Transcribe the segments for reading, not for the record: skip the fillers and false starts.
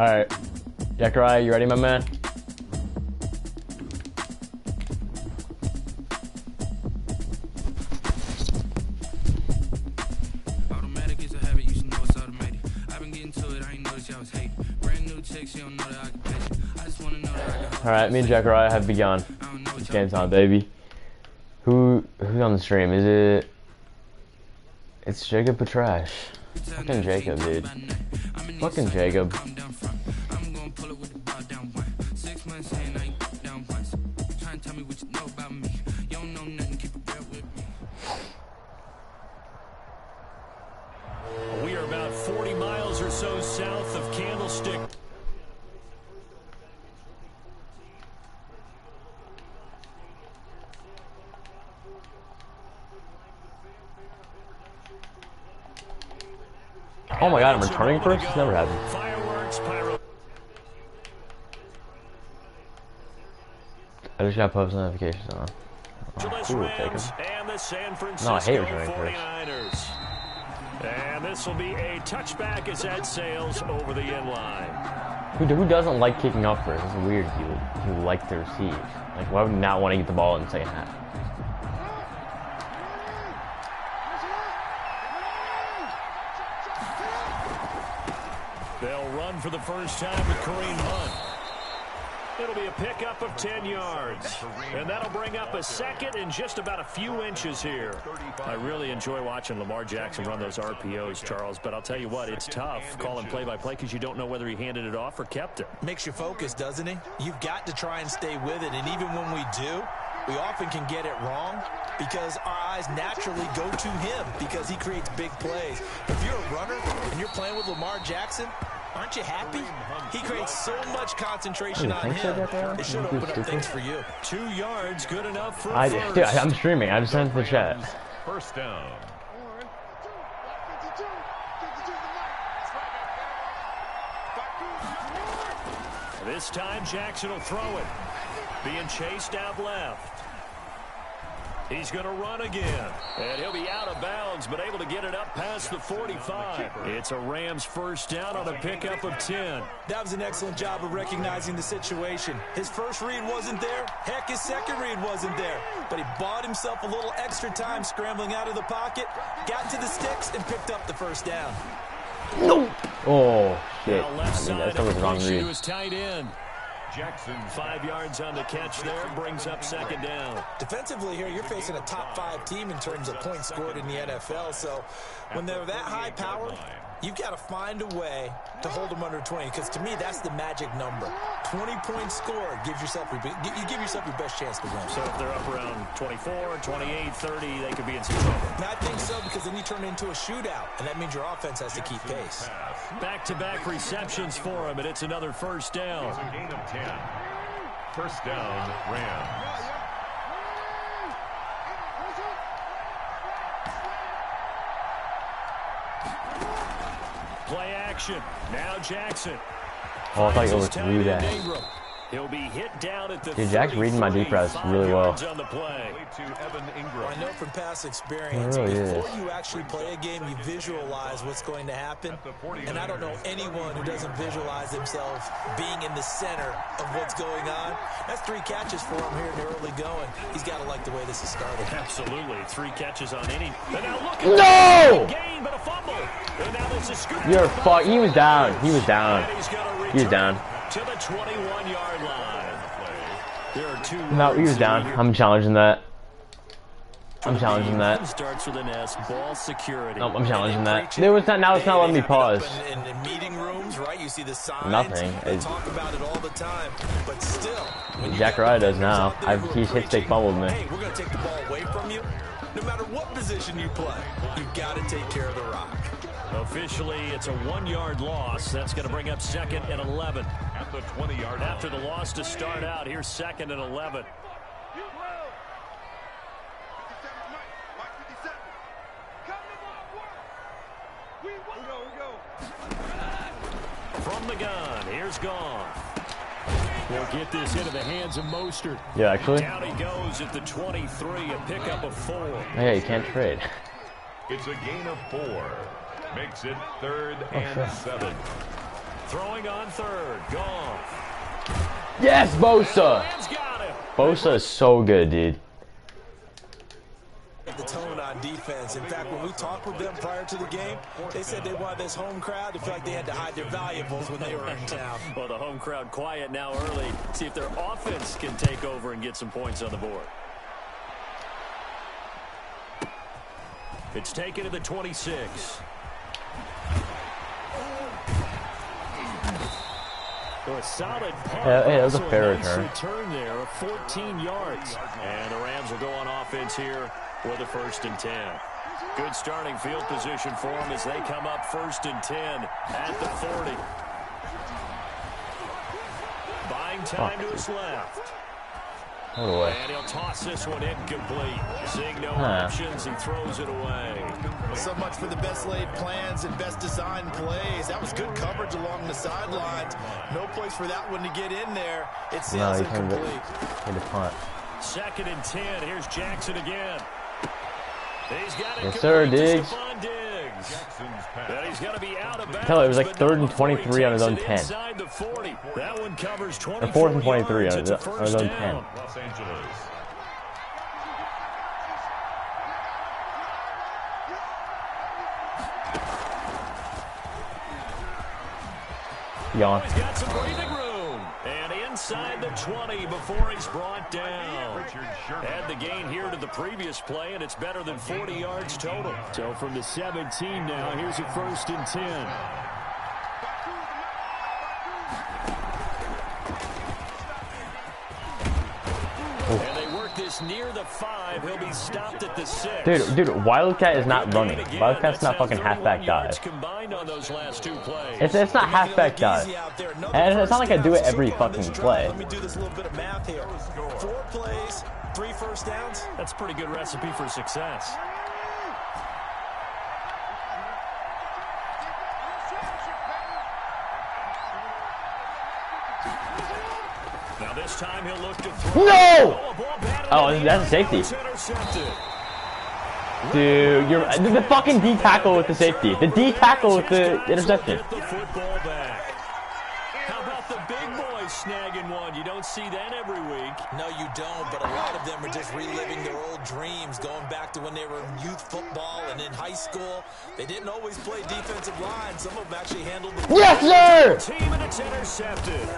Alright. Zachariah, you ready, my man? Automatic is a habit, you should know it's automated. I've been getting to it, I ain't noticed y'all was hating. Brand new chicks, you don't know the occupation. I just wanna know that I can. Alright, me and Zachariah have begun. This game's on, baby. Who's on the stream? Is it... It's Jacob Patrash. Fucking Jacob, dude. Fucking Jacob. We are about 40 miles or so south of Candlestick. Oh my god, I'm returning first? It's never happened. Fireworks, pyro. I just got post notifications on. Oh, cool, Jacob. And the San Francisco No, I hate returning first. 49ers. And this will be a touchback as that sails over the end line. Who doesn't like kicking off first? It's weird if you like to receive. Like, why would you not want to get the ball in the second half? They'll run for the first time with Kareem Hunt. It'll be a pickup of 10 yards. And that'll bring up a second and just about a few inches here. I really enjoy watching Lamar Jackson run those RPOs, Charles, but I'll tell you what, it's tough calling play-by-play because you don't know whether he handed it off or kept it. Makes you focus, doesn't he? You've got to try and stay with it, and even when we do, we often can get it wrong because our eyes naturally go to him because he creates big plays. If you're a runner and you're playing with Lamar Jackson, aren't you happy? He creates so much concentration on him. It should open up things for you. 2 yards, good enough for a first. Dude, I'm streaming. I just sent it to the chat. First down. This time Jackson will throw it. Being chased out left. He's going to run again. And he'll be out of bounds, but able to get it up past the 45. It's a Rams first down on a pickup of 10. That was an excellent job of recognizing the situation. His first read wasn't there. Heck, his second read wasn't there. But he bought himself a little extra time scrambling out of the pocket, got to the sticks, and picked up the first down. No! Oh, shit. Now left side that was the wrong read. His tight end. Jackson 5 yards on the catch there, brings up second down. Defensively here, you're facing a top 5 team in terms of points scored in the NFL. So when they're that high powered, you've got to find a way to hold them under 20. Because to me, that's the magic number. 20 points scored gives yourself you give yourself your best chance to win. So if they're up around 24, 28, 30, they could be in some trouble. And I think so because then you turn it into a shootout, and that means your offense has to keep pace. Back-to-back receptions for him, and it's another first down. It's a gain of 10. First down, Rams. Play action. Now Jackson. Oh, I thought you overthrew that. He'll be hit down at the Dude, Jack's reading my deep press really well. On the play. Well, I know from past experience, before you actually play a game, you visualize what's going to happen. And I don't know anyone who doesn't visualize themselves being in the center of what's going on. That's 3 catches for him here in the early going. He's got to like the way this is started. Absolutely. 3 catches on any. And now look at no! Gain, but a fumble. And now there's a scoop. You're fuck. He was down. He was down. He was down. To the 21-yard line. There are 2. No, he was down. I'm challenging that. I'm challenging that. Starts with an S. Ball security. Nope, I'm challenging that. There was not. Now it's not letting me pause. In meeting rooms, right? You see the signs. Nothing. They talk about it all the time, but still. Zachariah does now. He's hit stick fumbled me. Hey, we're gonna take the ball away from you. No matter what position you play, you've got to take care of the rock. Officially, it's a 1-yard loss. That's going to bring up second and 11. At the 20-yard line. After the loss to start out, here's second and 11. From the gun, here's Goff. He'll get this into the hands of Mostert. Yeah, actually. Down he goes at the 23, a pickup of 4. Hey, you can't trade. It's a gain of 4. Makes it 3rd and 7. Throwing on third. Gone. Yes, Bosa. Rams got him. Bosa is so good, dude. The tone on defense. In fact, when we talked with them prior to the game, they said they wanted this home crowd to feel like they had to hide their valuables when they were in town. Well, the home crowd quiet now early. See if their offense can take over and get some points on the board. It's taken to the 26. So a solid punt. Yeah, that was a Also fair nice return. there of 14 yards. And the Rams will go on offense here with a 1st and 10. Good starting field position for them as they come up 1st and 10 at the 40. Buying time to his left. Hold away. And he'll toss this one incomplete. Seeing no options, he throws it away. So much for the best laid plans and best designed plays. That was good coverage along the sidelines. No place for that one to get in there. It sails incomplete. Hit the punt. 2nd and 10. Here's Jackson again. He's got it. Yes, sir, Diggs. Jackson's pass. And he's going to be out of bounds. Tell it was like 3rd and 23 on his own 10. Inside the 40. That one covers Or 24 4th and 23 yards. on It's a his first own down. 10. Los Angeles. Yawn. He's got some breathing room. And inside the 20 before he's brought down. Richard Sherman. Add the gain here to the previous play, and it's better than 40 yards total. So from the 17 now, here's a 1st and 10. And they work this near the 5. He'll be stopped at the 6. Dude, Wildcat is not running. Wildcat's not fucking halfback dive. Combined on those last 2 plays. It's not halfback dive. And it's not like I do it every fucking play. Let me do this little bit of math here. 4 plays, 3 first downs. That's a pretty good recipe for success. Now this time he'll look to throw. No! Oh, that's a safety. Dude, you're the fucking D tackle with the safety. The D tackle with the interception. The football back. How about the big boys snagging one? You don't see that every week. No, you don't, but a lot of them are just reliving their old dreams, going back to when they were in youth football and in high school. They didn't always play defensive line. Some of them actually handled the Yes, sir! team, and it's intercepted.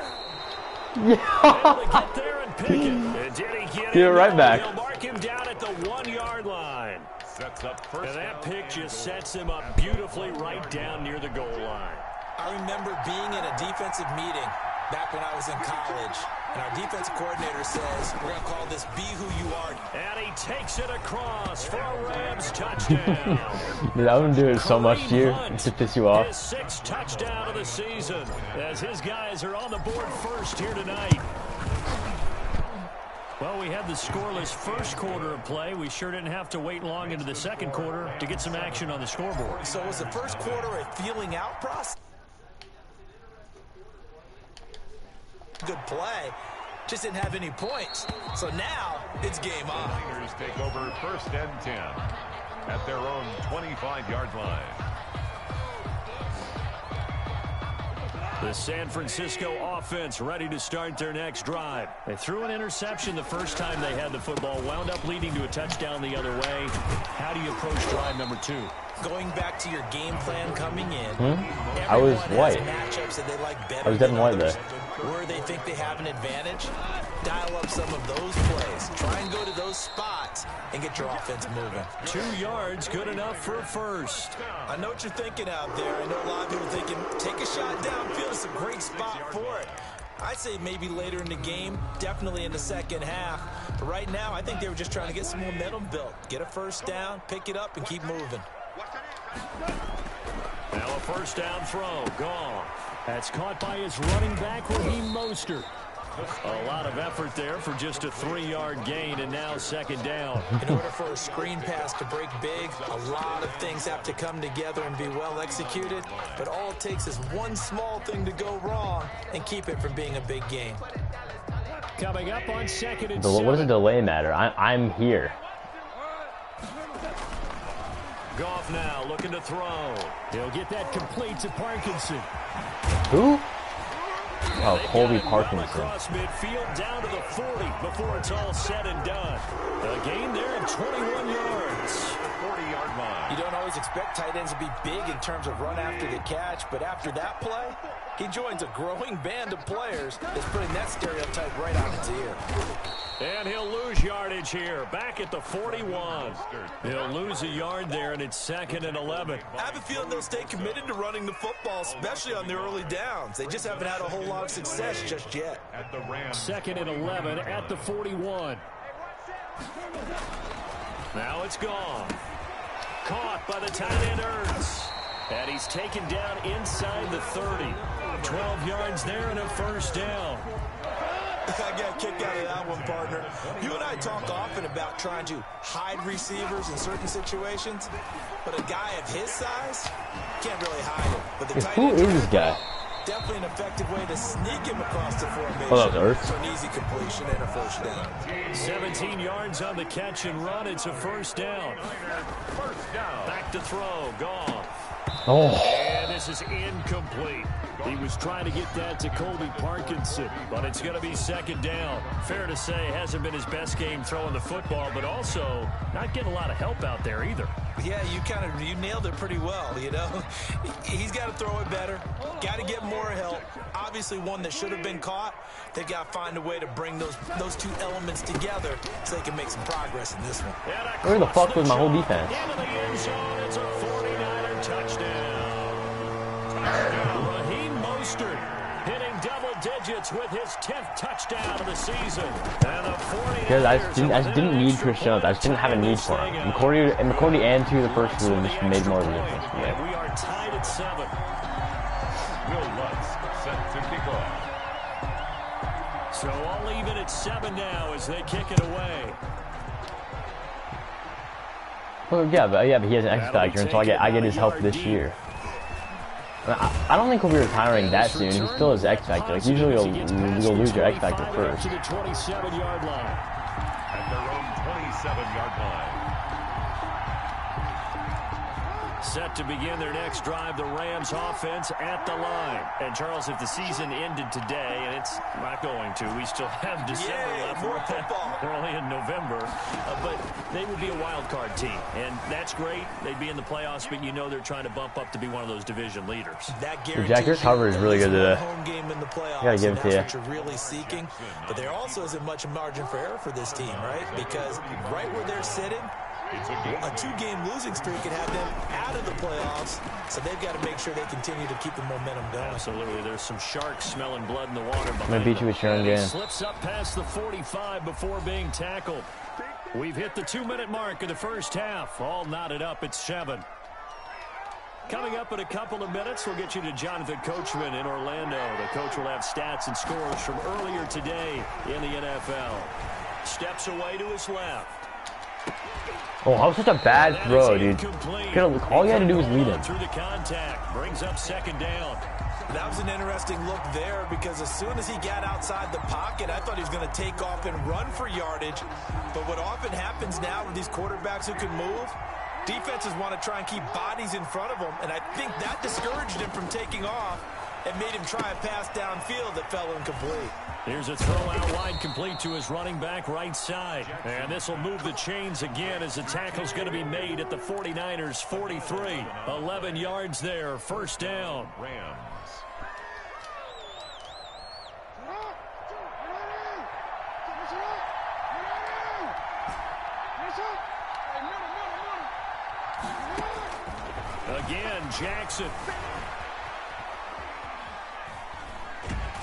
Yeah. Get there and pick it. And did he get Get it right back. They'll mark him down at the 1-yard line. Sets up first And that down. pick just sets him up beautifully right down near the goal line. I remember being in a defensive meeting back when I was in college, and our defensive coordinator says, we're going to call this Be Who You Are. And he takes it across for a Rams touchdown. Dude, I wouldn't do it so much to you to piss you off. His 6th touchdown of the season as his guys are on the board first here tonight. Well, we had the scoreless first quarter of play. We sure didn't have to wait long into the second quarter to get some action on the scoreboard. So was the first quarter a feeling out process? Good play. Just didn't have any points. So now it's game on. Niners take over 1st and 10 at their own 25-yard line. The San Francisco offense ready to start their next drive. They threw an interception the first time they had the football, wound up leading to a touchdown the other way. How do you approach drive number 2? Going back to your game plan coming in. I was white. Matchups that they like better I was dead than and white others. there. Where they think they have an advantage, dial up some of those plays. Try and go to those spots and get your offense moving. 2 yards, good enough for a first. I know what you're thinking out there. I know a lot of people are thinking, take a shot downfield. It's a great spot for it. I'd say maybe later in the game, definitely in the second half. But right now, I think they were just trying to get some momentum built. Get a first down, pick it up, and keep moving. Now a first down throw, gone. That's caught by his running back, Raheem Mostert. A lot of effort there for just a 3-yard gain, and now second down. In order for a screen pass to break big, a lot of things have to come together and be well executed. But all it takes is one small thing to go wrong and keep it from being a big game. Coming up on 2nd and But 7. what does a delay matter? I'm here. Goff now looking to throw. He'll get that complete to Parkinson. Who? Oh, They've Colby got it well Parkinson. across midfield down to the 40 before it's all said and done. A gain there of 21 yards. 40-yard line. You don't always expect tight ends to be big in terms of run after the catch, but after that play, he joins a growing band of players that's putting that stereotype right on its ear. And he'll lose yardage here, back at the 41. He'll lose a yard there, and it's 2nd and 11. I have a feeling they'll stay committed to running the football, especially on the early downs. They just haven't had a whole lot of success just yet. At the Rams. 2nd and 11 at the 41. Now it's gone. Caught by the tight end Ertz. And he's taken down inside the 30. 12 yards there and a first down. I got a kick out of that one, partner. You and I talk often about trying to hide receivers in certain situations, but a guy of his size can't really hide him. But the tight Who end is this guy? definitely an effective way to sneak him across the formation. Oh, that was Ertz. For an easy completion and a first down. 17 yards on the catch and run. It's a first down. First down. Back to throw. Gone. Oh, And this is incomplete. He was trying to get that to Colby Parkinson, but it's going to be 2nd down. Fair to say, hasn't been his best game throwing the football, but also not getting a lot of help out there either. Yeah, you nailed it pretty well, you know. He's got to throw it better. Got to get more help. Obviously one that should have been caught. They've got to find a way to bring those two elements together so they can make some progress in this one. where the fuck was my whole defense? Into the end zone. It's a 49er touchdown. Raheem Mostert hitting double digits with his 10th touchdown of the season. And the 49ers Because I just didn't need Chris Jones. I just didn't have a need for him. McCourty and two of the first two just made more of a difference. And Yeah. we are tied at 7. Will Lutz set to kick off. So all even at 7 now as they kick it away. Well, yeah, but he has an X factor, and so I get his help this year. I don't think he'll be retiring that soon. He still has X factor. Like usually you'll lose your X factor first. To the 27-yard line. At their own 27-yard line. Set to begin their next drive, the Rams offense at the line. And Charles, if the season ended today, and it's not going to, we still have December left. More football. We're only in November, but they would be a wild card team, and that's great. They'd be in the playoffs, but you know they're trying to bump up to be one of those division leaders. That Jack, your cover is really good today. Home game in the playoffs, Gotta give it to you. that's what you're really seeking. But there also isn't much margin for error for this team, right? Because right where they're sitting, a 2-game losing streak could have them out of the playoffs, so they've got to make sure they continue to keep the momentum going. Absolutely. There's some sharks smelling blood in the water behind I'm gonna beat you with your own He game. slips up past the 45 before being tackled. We've hit the 2-minute mark of the first half. All knotted up at 7. Coming up in a couple of minutes, we'll get you to Jonathan Coachman in Orlando. The coach will have stats and scores from earlier today in the NFL. Steps away to his left. Oh, that was such a bad throw, dude. All you had to do was lead him. Through the contact, brings up 2nd down. That was an interesting look there because as soon as he got outside the pocket, I thought he was going to take off and run for yardage. But what often happens now with these quarterbacks who can move, defenses want to try and keep bodies in front of them, and I think that discouraged him from taking off and made him try a pass downfield that fell incomplete. Here's a throw out wide, complete to his running back right side. And this will move the chains again as the tackle's going to be made at the 49ers 43. 11 yards there, first down. Rams. Again, Jackson.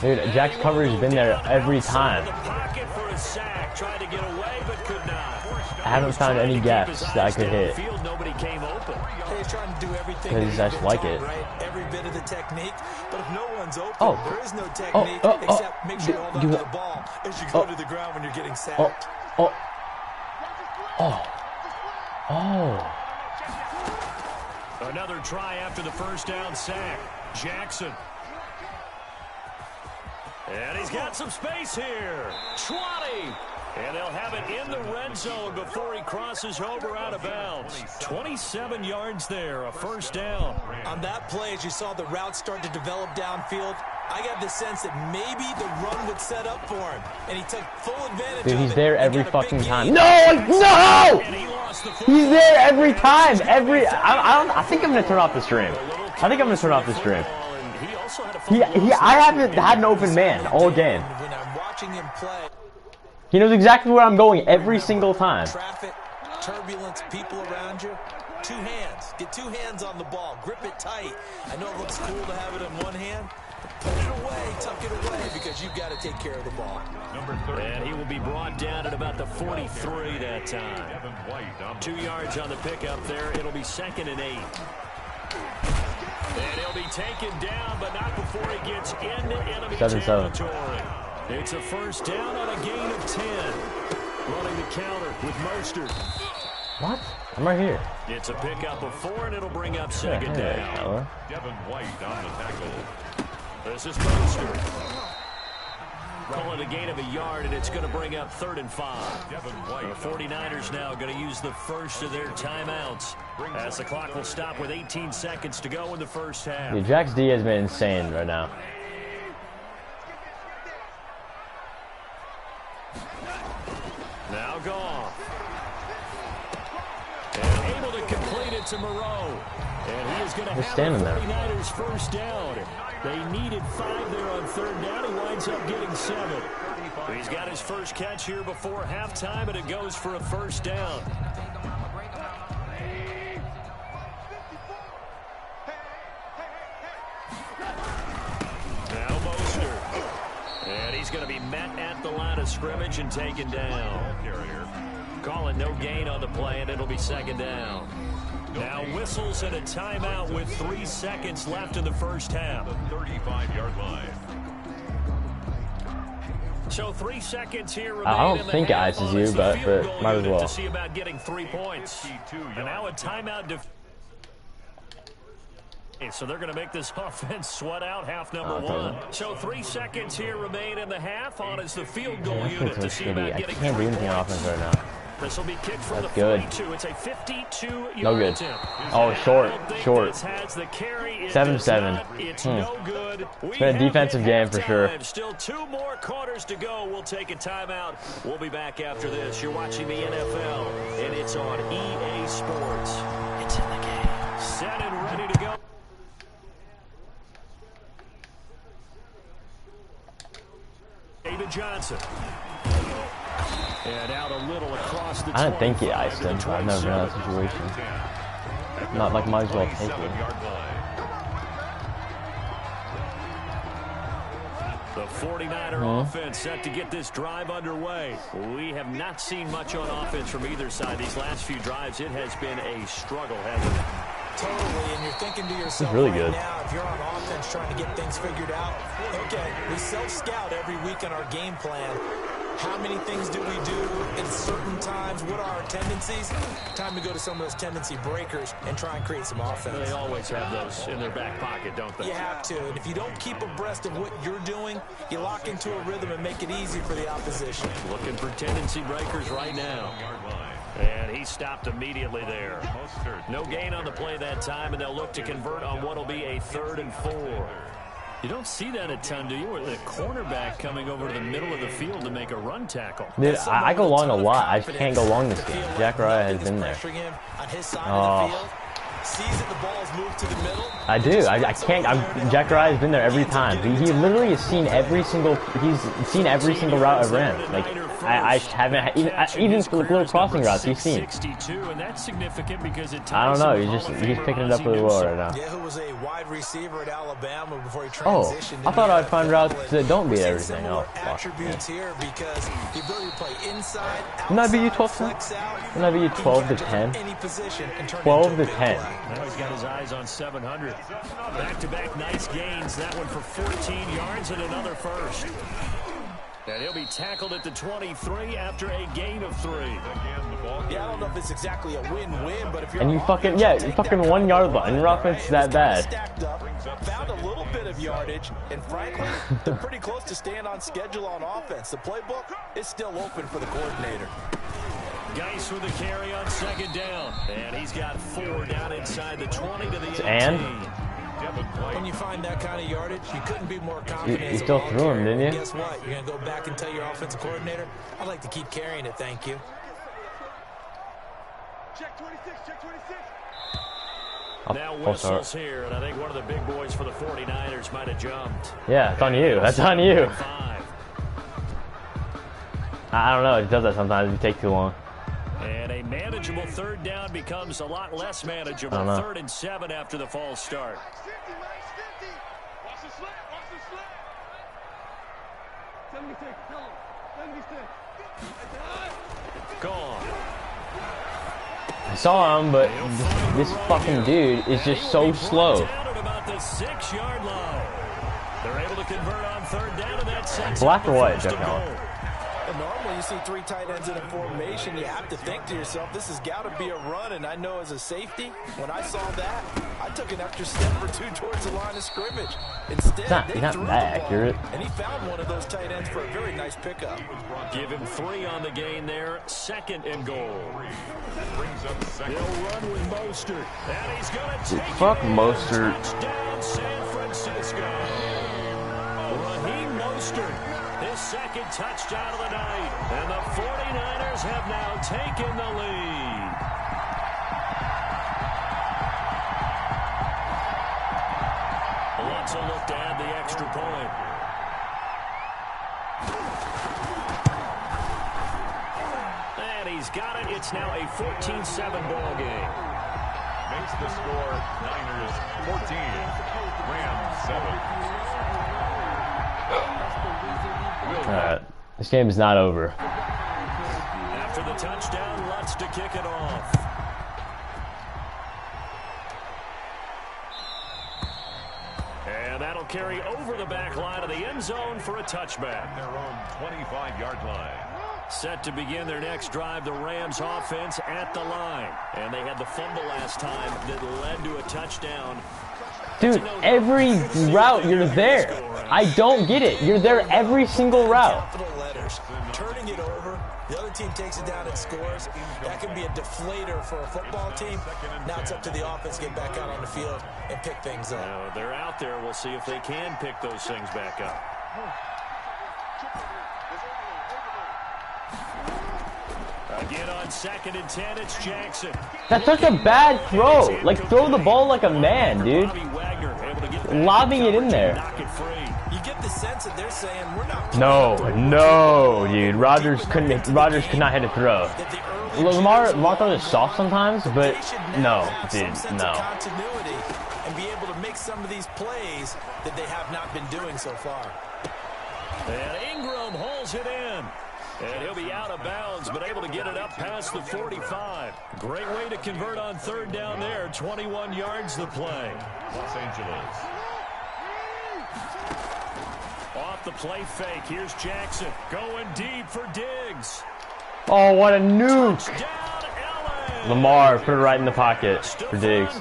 Dude, Jack's coverage has been there every time. The pocket for a sack, tried to get away but could not. I haven't found any gaps that I could hit. Field, nobody came open. He's trying to do everything. Because I just like it. Right? Every bit of the technique. But if no one's open, Oh. there is no technique except make sure you hold on to the ball as you go to the ground when you're getting sacked. Another try after the first down sack. Jackson. And he's got some space here. 20. And they'll have it in the red zone before he crosses over out of bounds. 27 yards there, a first down. On that play, as you saw the route start to develop downfield, I got the sense that maybe the run would set up for him. And he took full advantage of it. Dude, he's there every fucking time. No! And he lost the He's there every time. I think I'm going to turn off the stream. I think I'm going to turn off the stream. I haven't had an open man all game. When I'm watching him play, He knows exactly where I'm going every single time. traffic, turbulence, people around you. Two hands. Get two hands on the ball. Grip it tight. I know it looks cool to have it in one hand. Put it away, tuck it away, because you've got to take care of the ball. Number 30. And he will be brought down at about the 43 that time. 2 yards on the pickup there. It'll be 2nd and 8. And he'll be taken down, but not before he gets into enemy 7-7. territory. It's a first down on a gain of 10. Running the counter with Mostert. What? I'm right here. It's a pickup of 4, and it'll bring up 2nd Hey, down. Devin White on the tackle. This is Mostert. Call it a gain of a yard, and it's going to bring up 3rd and 5. Devin The White. 49ers now going to use the first of their timeouts as the clock will stop with 18 seconds to go in the first half. Dude, Jax D has been insane right now. Now Goff. And able to complete it to Moreau. And he is going to have the standing there. 49ers first down. They needed 5 there on 3rd down. He winds up getting 7. He's got his first catch here before halftime, and it goes for a first down. Now Mostert. And he's going to be met at the line of scrimmage and taken down. Calling no gain on the play, and it'll be 2nd down. Now whistles and a timeout with 3 seconds left in the first half. The 35-yard line. So 3 seconds here remain. I don't in the think it half ices on you, the but field goal might as unit well. to see about getting 3 points. And now a timeout. So they're going to make this offense sweat out half number 1. So 3 seconds here remain in the half on as the field goal unit to see about I getting can't 3 do anything on points. offense right now. This will be kicked from That's the good. 42. It's a 52-yard No good. attempt. Oh, short. This has the carry. It 7-7. does not. It's no good. It's been a defensive game for sure. Still 2 more quarters to go. We'll take a timeout. We'll be back after this. You're watching the NFL, and it's on EA Sports. It's in the game. Set and ready to go. David Johnson. And out a little across the I didn't think he 25 iced to the him. I've never been in that 27. situation. Not like might as well take it. 27-yard line. The 49er offense set to get this drive underway. We have not seen much on offense from either side. These last few drives, it has been a struggle, hasn't it? Totally, and you're thinking to yourself really right good. now, if you're on offense trying to get things figured out, okay, we self-scout every week on our game plan. How many things do we do at certain times? What are our tendencies? Time to go to some of those tendency breakers and try and create some offense. They always have those in their back pocket, don't they? You have to, and if you don't keep abreast of what you're doing, you lock into a rhythm and make it easy for the opposition. Looking for tendency breakers right now. And he stopped immediately there. No gain on the play that time, and they'll look to convert on what will be a 3rd and 4. You don't see that a ton, do you? Or the cornerback coming over to the middle of the field to make a run tackle. Dude, I go long a lot. I just can't go long this game. Jack Ryan has been there. On his side of the field. Sees that the ball's moved to the middle. I do. I can't. Jack Ryan has been there every time. He literally has seen every single. He's seen every single route I've ran. Like I haven't even little crossing routes he's seen. 62, and that's significant because it I don't know. ties He's picking it up really well right now. Yeah, who was a wide receiver at Alabama before he Oh, transitioned. I thought I'd find routes that don't beat We're seeing everything. similar Oh, fuck. attributes here because the ability to play inside, Didn't I beat you outside, 12 flex out. Didn't I beat you 12 to He can 10? turn any position and turn it 12 into a to big 10. play. Now he's got his eyes on 700. Back-to-back nice gains. That one for 14 yards and another first. And he'll be tackled at the 23 after a gain of 3. Yeah, I don't know if it's exactly a win-win, but if you're And you fucking, yeah, you fucking 1 yard line. Your offense is that bad. Found a little bit of yardage, and frankly, they're pretty close to staying on schedule on offense. The playbook is still open for the coordinator. Geis with the carry on 2nd down. And he's got 4 down inside the 20 to the 18. And? When you find that kind of yardage, you couldn't be more confident. You still threw him, didn't you? Guess what? You're going to go back and tell your offensive coordinator, I'd like to keep carrying it, thank you. Check 26, check 26. Now whistles here, and I think one of the big boys for the 49ers might have jumped. Yeah, it's on you. That's on you. I don't know. It does that sometimes if you take too long. And a manageable 3rd down becomes a lot less manageable. 3rd and 7 after the false start. Watch the slant, watch the slant. 76, tell him. 76. Gone. I saw him, but this fucking dude is just so slow. Down at about the 6-yard line. They're able to convert on 3rd down, and that sets Black or white, Jeff Allen? Normally, you see 3 tight ends in a formation, you have to think to yourself, this has got to be a run, and I know as a safety, when I saw that, I took an extra step or 2 towards the line of scrimmage. Instead, He's not that accurate. And he found one of those tight ends for a very nice pickup. Give him 3 on the gain there. 2nd and goal. They'll run with Mostert. And he's going to take Fuck it. Mostert. Touchdown, San Francisco. Raheem Mostert. His 2nd touchdown of the night. And the 49ers have now taken the lead. Wants a look to add the extra point. And he's got it. It's now a 14-7 ball game. Makes the score Niners 14, Rams 7. Alright. This game is not over. After the touchdown, Lutz to kick it off. And that'll carry over the back line of the end zone for a touchback. Their own 25-yard line. Set to begin their next drive, the Rams offense at the line. And they had the fumble last time that led to a touchdown. Dude, every route you're there. I don't get it. You're there every single route. Capital letters. Turning it over. The other team takes it down and scores. That can be a deflator for a football team. Now it's up to the offense to get back out on the field and pick things up. Now, they're out there. We'll see if they can pick those things back up. Again on 2nd and 10, it's Jackson. That's such a bad throw. Like, throw the ball like a man, dude. Lobbing it in there. You get the sense that they're saying we're not. No, dude. Rodgers could not hit a throw. Lamar throws it soft sometimes, but no, dude, no. Continuity and be able to make some of these plays that they have not been doing so far. And Ingram hauls it in. And he'll be out of bounds, but able to get it up past the 45. Great way to convert on 3rd down there. 21 yards the play. Los Angeles. Off the play fake. Here's Jackson going deep for Diggs. Oh, what a nuke. Touchdown, LA. Lamar put it right in the pocket for Diggs.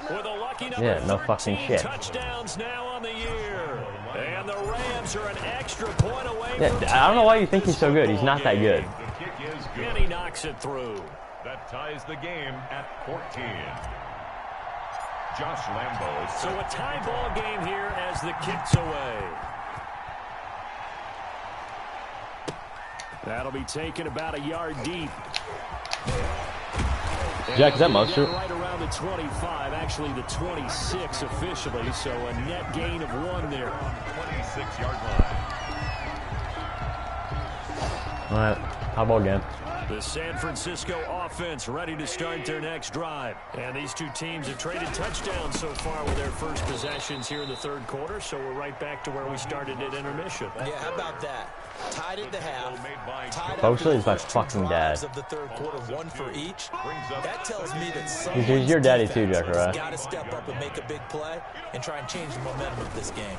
With a lucky Yeah, no fucking shit. Touchdowns now on the year. And the Rams are an extra point away Yeah, from I don't know why you think he's so good. He's not that good. The kick is good. And he knocks it through. That ties the game at 14. Josh Lambo. So a tie ball game here as the kick's away. That'll be taken about a yard deep. Jack, is that Mostert? Right around the 25, actually the 26 officially, so a net gain of 1 there. 26-yard line. All right, high ball game. The San Francisco offense ready to start their next drive. And these two teams have traded touchdowns so far with their first possessions here in the 3rd quarter, so we're right back to where we started at intermission. Yeah, how about that? Tied at the half. Tied Bosa up is my the fucking dad. of the 3rd quarter, 1 for each. That tells me that He's your daddy too, Jack, has right? got to step up and make a big play and try and change the momentum of this game.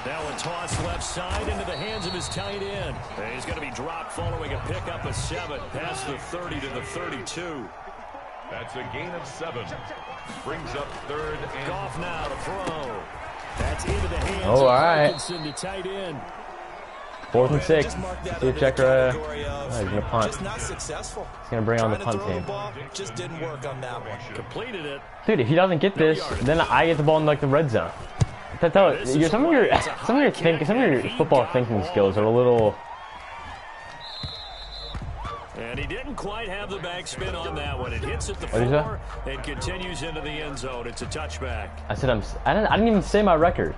Now a toss left side into the hands of his tight end. And he's going to be dropped following a pickup of 7 past the 30 to the 32. That's a gain of 7. Brings up 3rd and Goff now to throw. That's into the hands Oh, of all right. Parkinson, the tight end. 4th and 6. Just mark that See a under check the right. category of He's gonna punt. just not successful. He's gonna bring on the Trying to punt throw the team. ball, just didn't work on that one. Completed it. Dude, if he doesn't get this, then I get the ball in like the red zone. Some of your football thinking skills are a little. And he didn't quite have the backspin on that one. It hits at the What is that? 4 and continues into the end zone. It's a touchback. I said I didn't even say my record.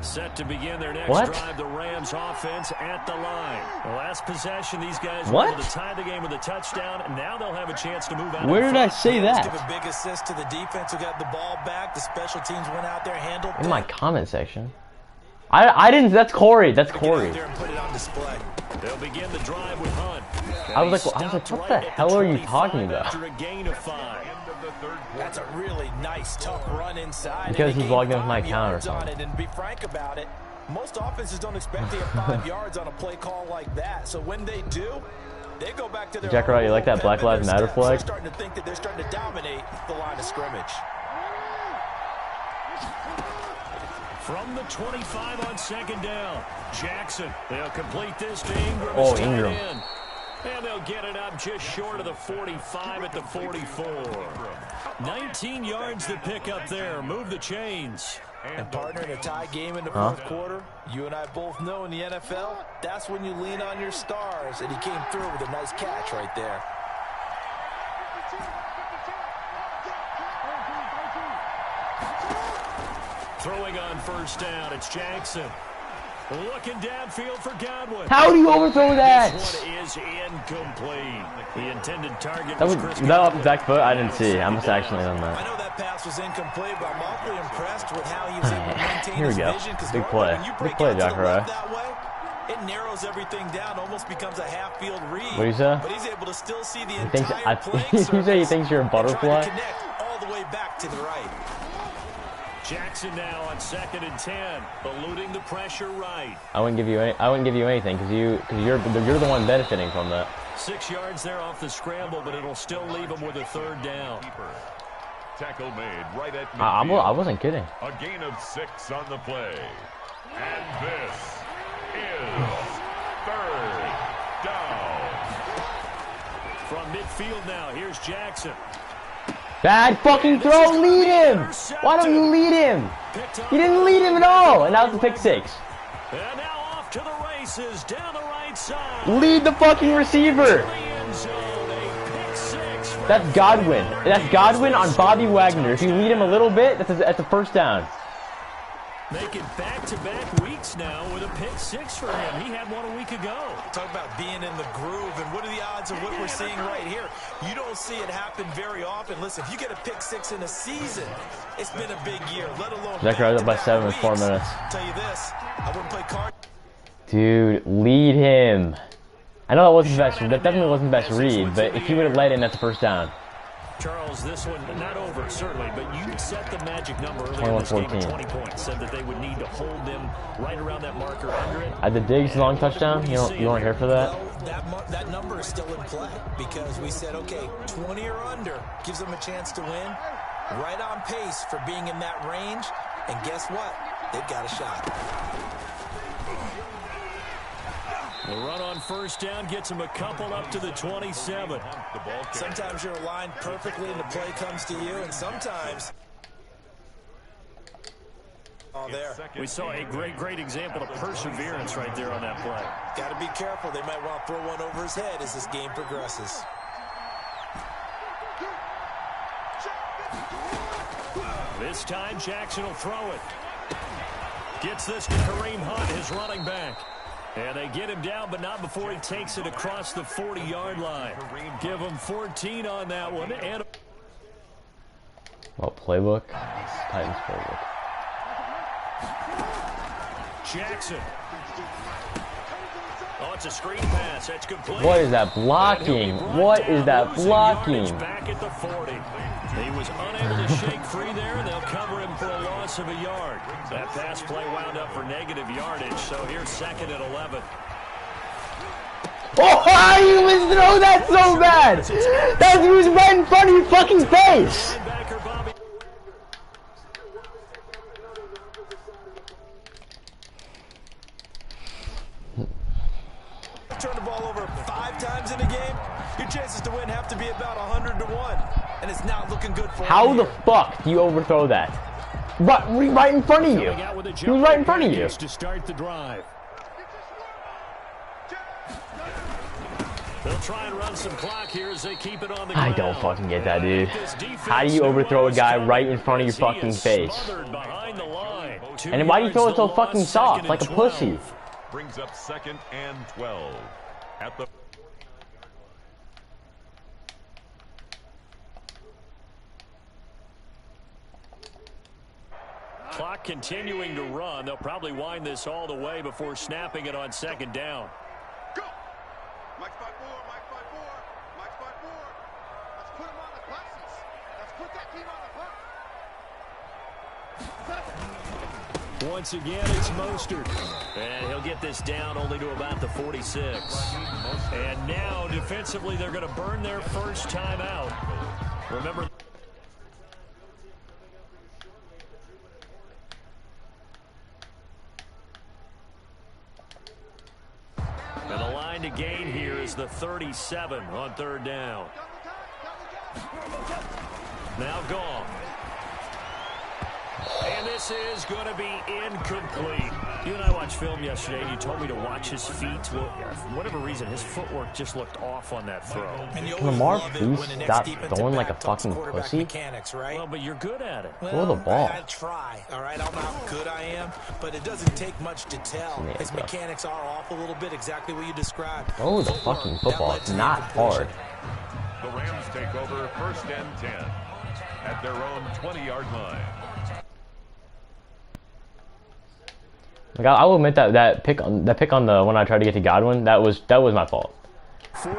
Set to begin their next What? drive, the Rams offense at the line. The last possession, these guys were What? able to tie the game with a touchdown, and now they'll have a chance to move out. Where in did I front. say Let's give a that? big assist to the defense who got the ball back. The special teams went out there, handled In it. my comment section. I didn't. That's Corey. That's Get Corey. out there and put it on display. They'll begin the drive with Hunt. I was And he like, stopped what the right at hell are you 25 talking about? After a gain of 5. end of the 3rd quarter. That's a really nice, tough run inside. Because and he he's logged in gained with my 5 account or yards on something. it. And be frank about it, most offenses don't expect to have 5 yards on a play call like that. So when they do, they go back to their Jack Wright, you like that Black Lives Matter flag? They're starting to think that they're starting to dominate the line of scrimmage. From the 25 on 2nd down, Jackson. They'll complete this to Ingram. Oh, as tight Ingram. end. And they'll get it up just short of the 45 at the 44. 19 yards to pick up there. Move the chains. And partner, in a tie game in the 4th quarter, you and I both know in the NFL, that's when you lean on your stars. And he came through with a nice catch right there. Throwing on 1st down, it's Jackson. Looking downfield for Godwin. How do you overthrow that? This one is incomplete. The intended target That was was Chris that off the Godwin. back foot. I didn't see. I must have actually done I that. know that pass was incomplete, but I'm awfully impressed with how he was able to maintain Here we his go. vision. 'Cause Big normally play. when you Big break play, out to Jack the left Wright. that way, it narrows everything down, almost becomes a half-field read. What do you say? But he's able to still see the He thinks entire playing you say he surface thinks you're a and try to butterfly. connect all the way back to the right. Jackson now on 2nd and 10, eluding the pressure right. I wouldn't give you anything because you're the one benefiting from that. 6 yards there off the scramble, but it'll still leave him with a 3rd down. Tackle made right at I midfield. wasn't kidding. A gain of 6 on the play. And this is 3rd down. From midfield now, here's Jackson. Bad fucking throw. Lead him. Why don't you lead him? You didn't lead him at all. And now it's a pick 6. And now off to the races down the right side. Lead the fucking receiver. The end zone, a pick 6. That's Godwin. That's Godwin on Bobby Wagner. If you lead him a little bit, that's a 1st down. Making back-to-back weeks now with a pick 6 for him. He had one a week ago. Talk about being in the groove, and what are the odds of what we're seeing right here? You don't see it happen very often. Listen, if you get a pick 6 in a season, it's been a big year, let alone Jack Wright up by back-to-back 7 with 4 weeks. minutes. Tell you this, I wouldn't play cards. Dude, lead him. I know that wasn't the best. That definitely wasn't the best read, but if you would have led him, that's a 1st down. Charles, this one, not over, certainly, but you set the magic number earlier in this game at 21-14. 20 points. Said that they would need to hold them right around that marker under it. At the Diggs long touchdown, you weren't here for that? Well, that number is still in play because we said, okay, 20 or under gives them a chance to win. Right on pace for being in that range. And guess what? They've got a shot. The run on 1st down gets him a couple up to the 27. Sometimes you're aligned perfectly and the play comes to you, and sometimes... Oh, there. We saw a great example of perseverance right there on that play. Got to be careful. They might want to throw one over his head as this game progresses. This time, Jackson will throw it. Gets this to Kareem Hunt, his running back. And they get him down, but not before he takes it across the 40-yard line. Give him 14 on that one. And What, playbook? Titans playbook. Jackson. Oh, it's a screen pass. That's complete. What is that blocking? What is that blocking? Back at the 40. He was unable to shake free there. They'll cover him for a loss of a yard. That pass play wound up for negative yardage. So here's 2nd and 11. Oh, you misthrow that so bad! That was right in front of your fucking face! Turn the ball over 5 times in a game, your chances to win have to be about 100 to 1. And it's not looking good for How the fuck do you overthrow that? Right in front of you. He was right in front of you. To start the drive. They'll try and run some clock here as they keep it on the ground. I don't fucking get that, dude. How do you overthrow a guy right in front of your fucking face? And then why do you throw it so fucking soft, like a pussy? Brings up 2nd and 12 at the. Clock continuing to run. They'll probably wind this all the way before snapping it on 2nd down. Go! Mike spot 4, Mike spot 4, Mike spot 4. Let's put him on the buses. Let's put that team on the bus. Once again, it's Mostert. And he'll get this down only to about the 46. And now, defensively, they're going to burn their first time out. Remember... And the line to gain here is the 37 on 3rd down. Now gone. And this is going to be incomplete. You and I watched film yesterday, and you told me to watch his feet. Well, for whatever reason, his footwork just looked off on that throw. Lamar, please stop throwing like a fucking pussy. Right? Well, but you're good at it. Throw the ball. I try, all right? I don't know how good I am, but it doesn't take much to tell. His mechanics are off a little bit, exactly what you described. Throw the fucking football. It's not hard. The Rams take over 1st and 10 at their own 20-yard line. Like, I will admit that pick on the one I tried to get to Godwin, that was my fault.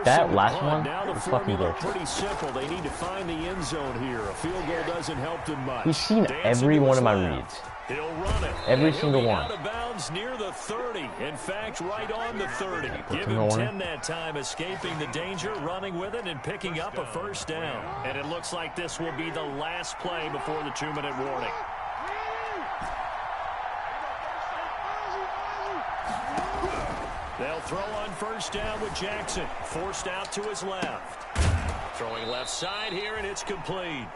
That last one was fucking good. Pretty simple. They need to find the end zone here. A field goal doesn't help them much. He's seen every one of my reads. He'll run it. Every single one. Out of bounds near the 30. In fact, right on the 30. Give him 10 that time, escaping the danger, running with it, and picking up a first down. And it looks like this will be the last play before the 2-minute warning. They'll throw on first down with Jackson. Forced out to his left. Throwing left side here, and it's complete.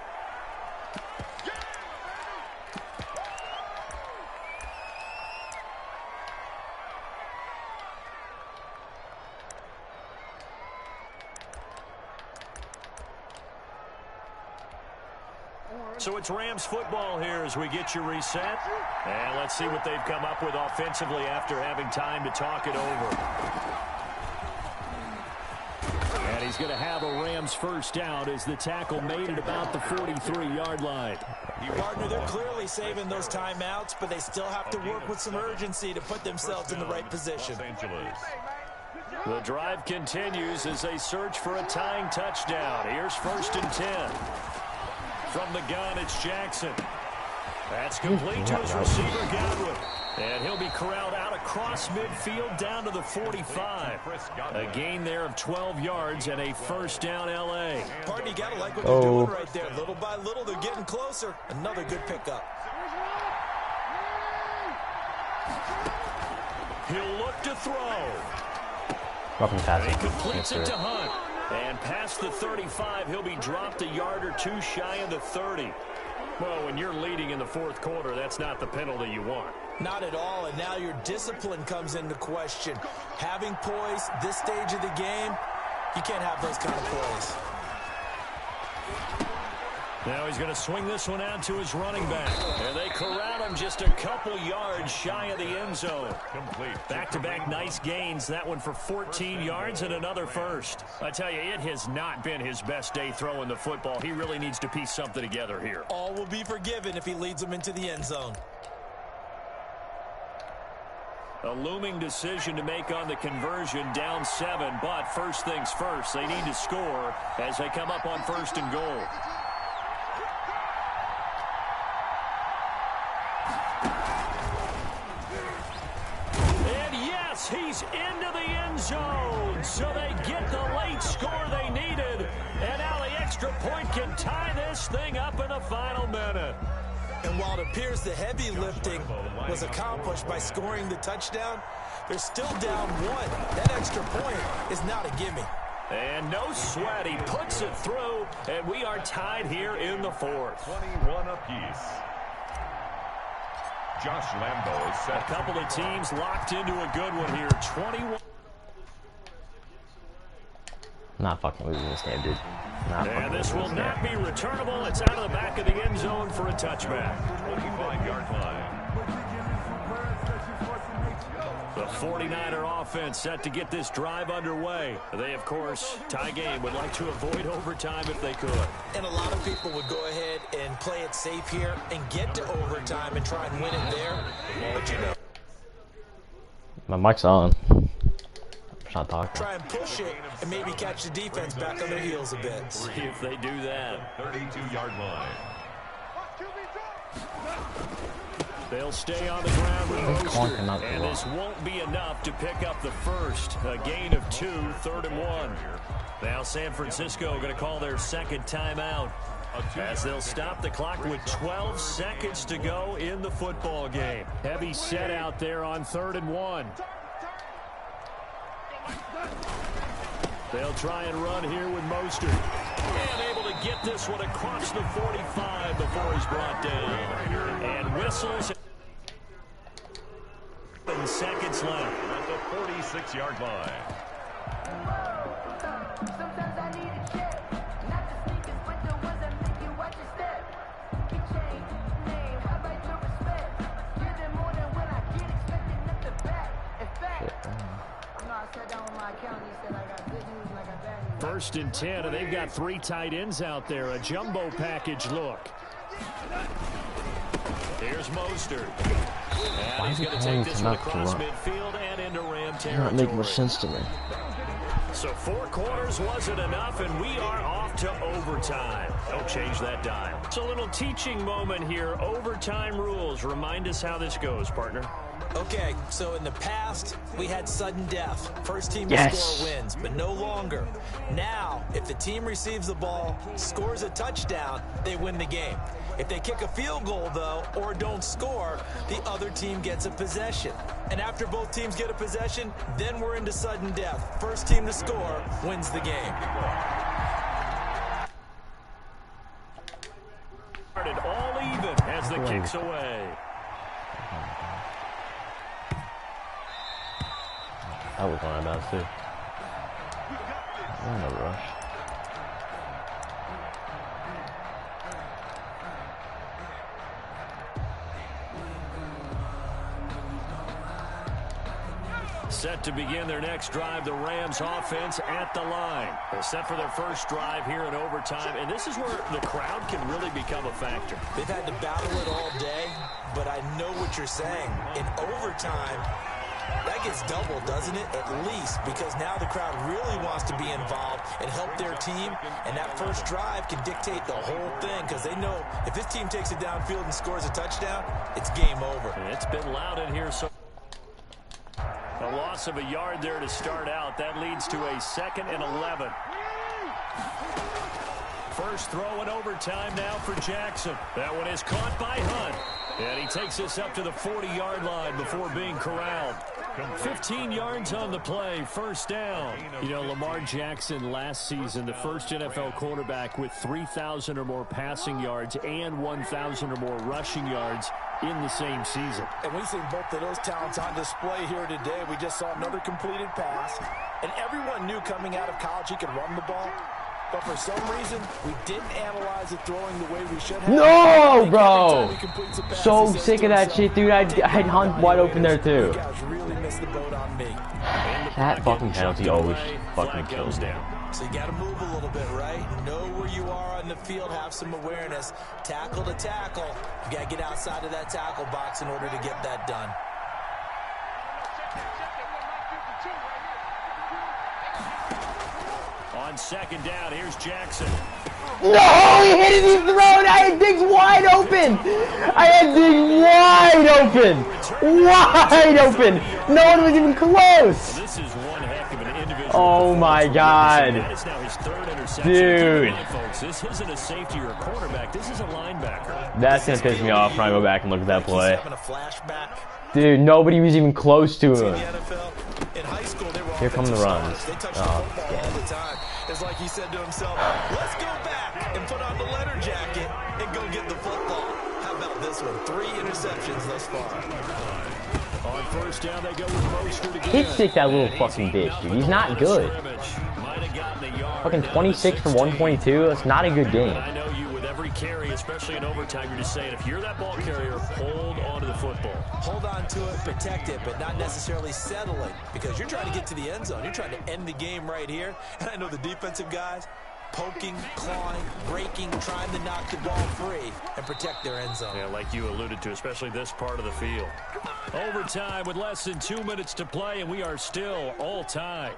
So it's Rams football here as we get you reset. And let's see what they've come up with offensively after having time to talk it over. And he's going to have a Rams first down as the tackle made at about the 43-yard line. Partner, they're clearly saving those timeouts, but they still have to work with some urgency to put themselves in the right position. The drive continues as they search for a tying touchdown. Here's 1st and 10. From the gun, it's Jackson. That's complete to his receiver, Godwin. And he'll be corralled out across midfield down to the 45. A gain there of 12 yards and a first down L.A. Pardon, you gotta like what they're doing right there. Little by little, they're getting closer. Another good pickup. He'll look to throw. He completes it to Hunt. And past the 35, he'll be dropped a yard or two shy of the 30. Well, when you're leading in the 4th quarter, that's not the penalty you want. Not at all, and now your discipline comes into question. Having poise this stage of the game, you can't have those kind of plays. Now he's going to swing this one out to his running back. And they corral him just a couple yards shy of the end zone. Complete. Back-to-back nice gains. That one for 14 yards and another first. I tell you, it has not been his best day throwing the football. He really needs to piece something together here. All will be forgiven if he leads them into the end zone. A looming decision to make on the conversion, down 7, but first things first, they need to score as they come up on 1st and goal. And yes, he's into the end zone, so they get the late score they needed, and now the extra point can tie this thing up in the final minute. And while it appears the heavy lifting was accomplished by scoring the touchdown, they're still down 1. That extra point is not a gimme. And no sweat, he puts it through, and we are tied here in the 4th. 21 apiece. Josh Lambo is set. A couple of teams locked into a good one here. 21. Not fucking losing this game, dude. And this will not be returnable. It's out of the back of the end zone for a touchback. 25-yard line. The 49er offense set to get this drive underway. They, of course, tie game, would like to avoid overtime if they could. And a lot of people would go ahead and play it safe here and get to overtime and try and win it there. But you know, my mic's on. Not talking. Try and push it and maybe catch the defense back on their heels a bit. See if they do that. 32-yard line. They'll stay on the ground with Mostert, and this won't be enough to pick up the first. A gain of 2, 3rd and 1. Now San Francisco going to call their second timeout as they'll stop the clock with 12 seconds to go in the football game. Heavy set out there on 3rd and 1. They'll try and run here with Mostert. And able to get this one across the 45 before he's brought down. And whistles. 7 seconds left. At the 46-yard line. Sometimes I need a check. Not the sneakers, but the ones that make you watch your step. Big chain, name, how about your respect? Give them more than when I get expecting at the back. In fact, I sat down with my accountant. He said I got good news and I got bad news. 1st and 10, and they've got 3 tight ends out there. A jumbo package look. Here's Mostert. And he's going to take this one across midfield and into Ram territory. Doesn't make much sense to me. So 4 quarters wasn't enough, and we are off to overtime. Don't change that dime. It's a little teaching moment here. Overtime rules. Remind us how this goes, partner. Okay, so in the past, we had sudden death. First team to score wins, but no longer. Now, if the team receives the ball, scores a touchdown, they win the game. If they kick a field goal, though, or don't score, the other team gets a possession. And after both teams get a possession, then we're into sudden death. First team to score wins the game. Started all even as the kick's away. That was one about too. I'm in a rush. Set to begin their next drive, the Rams offense at the line. They're set for their first drive here in overtime, and this is where the crowd can really become a factor. They've had to battle it all day, but I know what you're saying. In overtime, that gets doubled, doesn't it? At least, because now the crowd really wants to be involved and help their team, and that first drive can dictate the whole thing, because they know if this team takes it downfield and scores a touchdown, it's game over. And it's been loud in here, so a loss of a yard there to start out. That leads to a 2nd and 11. First throw in overtime now for Jackson. That one is caught by Hunt. And he takes this up to the 40-yard line before being corralled. 15 yards on the play, 1st down. You know, Lamar Jackson last season, the first NFL quarterback with 3,000 or more passing yards and 1,000 or more rushing yards in the same season. And we've seen both of those talents on display here today. We just saw another completed pass. And everyone knew coming out of college he could run the ball. But for some reason, we didn't analyze it throwing the way we should have. No, bro! So sick of that shit, dude. I had Hunt wide open there, too. You guys really missed the boat on me. That fucking penalty always fucking kills me. So you got to move a little bit, right? Know where you are on the field, have some awareness. Tackle to tackle. You got to get outside of that tackle box in order to get that done. on second down. Here's Jackson. No, he hit it, he threw it. I had Diggs wide open. I had Diggs wide open. No one was even close. This is one heck of an individual. Oh my God. That is now his third interception. Dude. Folks, this isn't a safety or a cornerback. This is a linebacker. That's going to piss me off when I go back and look at that play. He's having a flashback. Dude, nobody was even close to him. In high school, they were Here come the runs. They touched the football all the time. It's like he said to himself, let's go back and put on the letter jacket and go get the football. How about this one? 3 interceptions thus far. On first down, they go with Mostert again. Hit stick that little fucking bitch, dude. He's not good. Fucking 26 for 122. That's not a good game. I know you with every carry, especially in overtime, you're just saying, if you're that ball carrier, hold on to the football. Hold on to it, protect it, but not necessarily settle it, because you're trying to get to the end zone. You're trying to end the game right here. And I know the defensive guys poking, clawing, breaking, trying to knock the ball free and protect their end zone. Yeah, like you alluded to, especially this part of the field. Overtime with less than 2 minutes to play, and we are still all tied.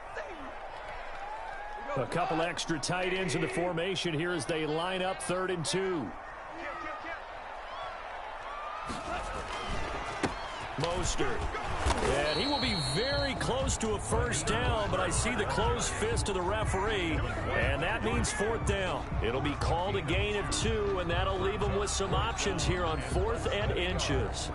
A couple extra tight ends in the formation here as they line up 3rd and 2. Mostert. And he will be very close to a first down, but I see the closed fist of the referee, and that means 4th down. It'll be called a gain of 2, and that'll leave them with some options here on 4th and inches.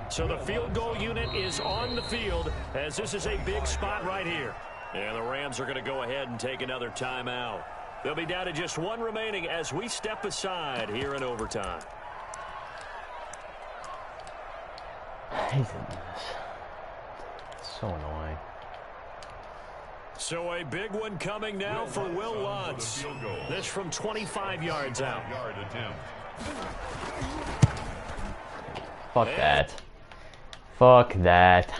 So the field goal unit is on the field as this is a big spot right here. And the Rams are going to go ahead and take another timeout. They'll be down to just 1 remaining as we step aside here in overtime. He's in this. It's so annoying. So a big one coming now for Will Lutz. This from 25 yards out. Fuck that. Fuck that.